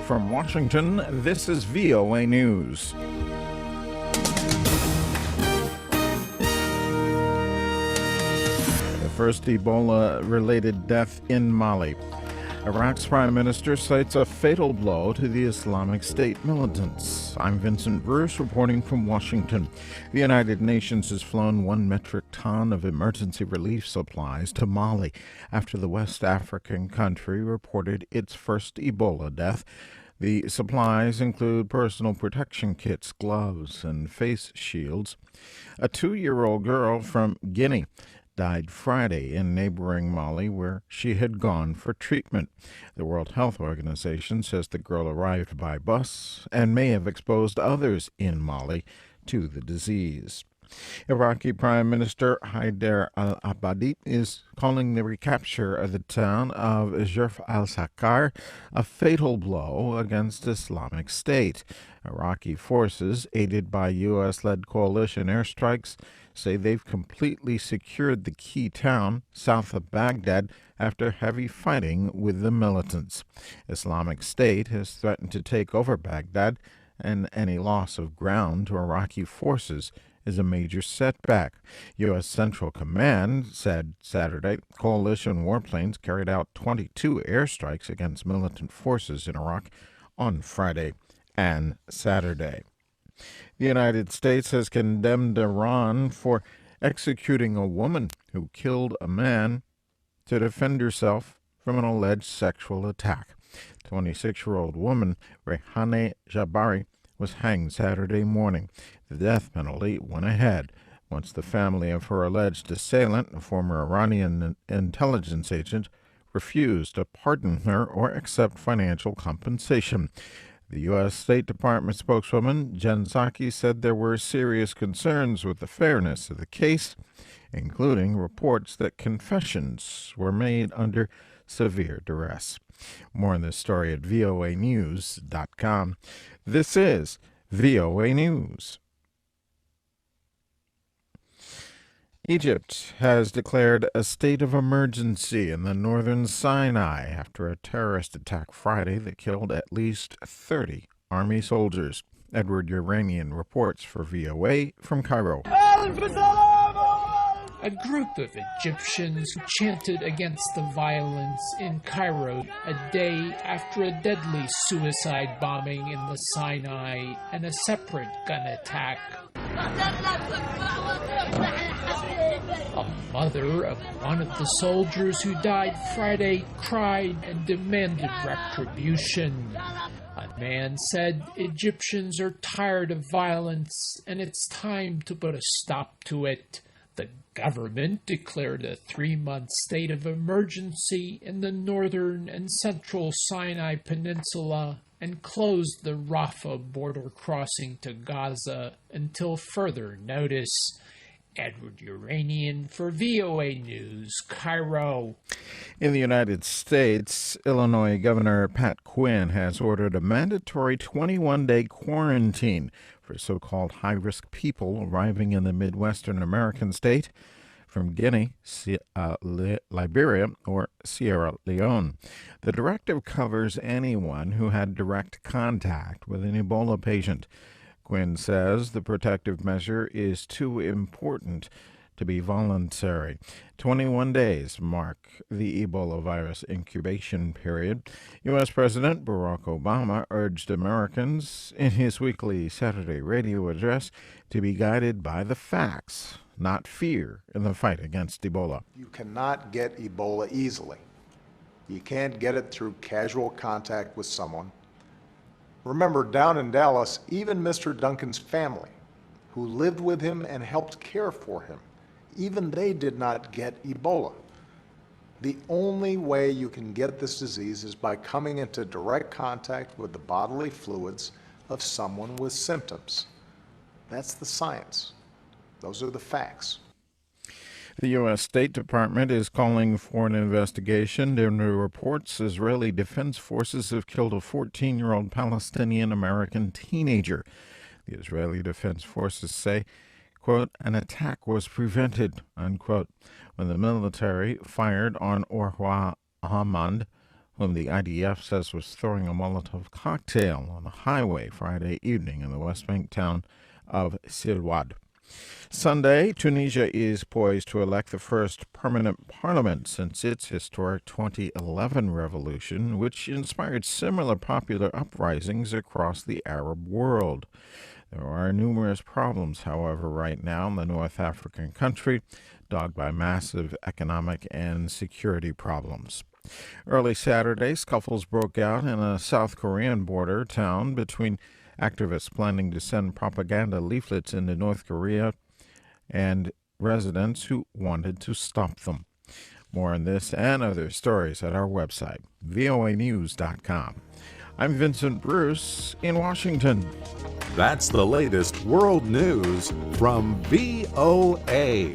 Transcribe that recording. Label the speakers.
Speaker 1: from Washington, this is VOA News. The first Ebola-related death in Mali. Iraq's Prime Minister cites a fatal blow to the Islamic State militants. I'm Vincent Bruce reporting from Washington. The United Nations has flown 1 metric ton of emergency relief supplies to Mali after the West African country reported its first Ebola death. The supplies include personal protection kits, gloves, and face shields. A 2-year-old girl from Guinea died Friday in neighboring Mali, where she had gone for treatment. The World Health Organization says the girl arrived by bus and may have exposed others in Mali to the disease. Iraqi Prime Minister Haider al-Abadi is calling the recapture of the town of Jurf al-Sakhar a fatal blow against Islamic State. Iraqi forces, aided by U.S.-led coalition airstrikes, say they've completely secured the key town south of Baghdad after heavy fighting with the militants. Islamic State has threatened to take over Baghdad, and any loss of ground to Iraqi forces is a major setback. U.S. Central Command said Saturday coalition warplanes carried out 22 airstrikes against militant forces in Iraq on Friday and Saturday. The United States has condemned Iran for executing a woman who killed a man to defend herself from an alleged sexual attack. 26-year-old woman Rehane Jabari was hanged Saturday morning. The death penalty went ahead once the family of her alleged assailant, a former Iranian intelligence agent, refused to pardon her or accept financial compensation. The U.S. State Department spokeswoman Jen Psaki said there were serious concerns with the fairness of the case, including reports that confessions were made under severe duress. More on this story at voanews.com. This is VOA News. Egypt has declared a state of emergency in the northern Sinai after a terrorist attack Friday that killed at least 30 army soldiers. Edward Uranian reports for VOA from Cairo.
Speaker 2: A group of Egyptians chanted against the violence in Cairo a day after a deadly suicide bombing in the Sinai and a separate gun attack. A mother of one of the soldiers who died Friday cried and demanded retribution. A man said Egyptians are tired of violence and it's time to put a stop to it. The government declared a 3-month state of emergency in the northern and central Sinai Peninsula and closed the Rafah border crossing to Gaza until further notice. Edward Uranian for VOA News, Cairo.
Speaker 1: In the United States, Illinois Governor Pat Quinn has ordered a mandatory 21-day quarantine for so-called high-risk people arriving in the Midwestern American state from Guinea, Liberia, or Sierra Leone. The directive covers anyone who had direct contact with an Ebola patient. Quinn says the protective measure is too important to be voluntary. 21 days mark the Ebola virus incubation period. U.S. President Barack Obama urged Americans in his weekly Saturday radio address to be guided by the facts, not fear, in the fight against Ebola.
Speaker 3: You cannot get Ebola easily. You can't get it through casual contact with someone. Remember, down in Dallas, even Mr. Duncan's family, who lived with him and helped care for him, even they did not get Ebola. The only way you can get this disease is by coming into direct contact with the bodily fluids of someone with symptoms. That's the science. Those are the facts.
Speaker 1: The U.S. State Department is calling for an investigation into reports Israeli Defense Forces have killed a 14-year-old Palestinian-American teenager. The Israeli Defense Forces say, quote, an attack was prevented, unquote, when the military fired on Orwa Ahmad, whom the IDF says was throwing a Molotov cocktail on a highway Friday evening in the West Bank town of Silwad. Sunday, Tunisia is poised to elect the first permanent parliament since its historic 2011 revolution, which inspired similar popular uprisings across the Arab world. There are numerous problems, however, right now in the North African country, dogged by massive economic and security problems. Early Saturday, scuffles broke out in a South Korean border town between activists planning to send propaganda leaflets into North Korea and residents who wanted to stop them. More on this and other stories at our website, voanews.com. I'm Vincent Bruce in Washington.
Speaker 4: That's the latest world news from VOA.